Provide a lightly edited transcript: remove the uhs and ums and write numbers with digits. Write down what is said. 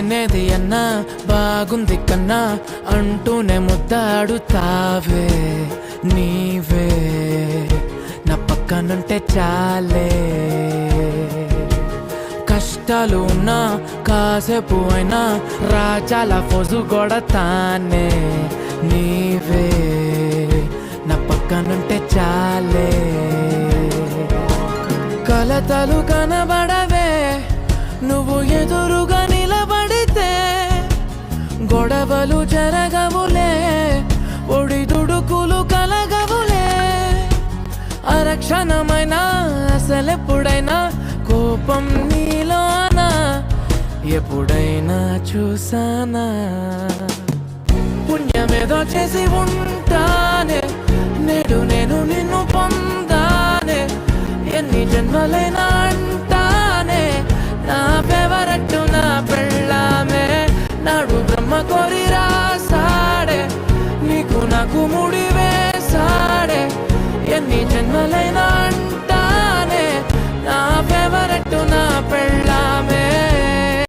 లేనేది అన్నా బాగుంది కన్నా అంటూనే ముద్దాడుతావే నీవే నా పక్కనుంటే చాలే కష్టాలు ఉన్నా కాసేపు అయినా రాజాల ఫోజు కొడతానే నీవే నా పక్కనుంటే చాలే కలతలు కనబడవే నువ్వు ఎదురుగా నిలబడితే గొడవలు జరగవులే ఒడిదుడుకులు కలగవులే అరక్షణమైనా అసలెప్పుడైనా కోపం నీలోనా ఎప్పుడైనా చూసానా పుణ్యమేదో చేసి ఉంటానే నేడు నేను నిన్ను పొందానే ఎన్ని జన్మలైనా అంటానే నా ఫేవరెట్ నా పెళ్ళామే నాడు బ్రహ్మ కోరి రాసాడే నీకు నాకు ముడి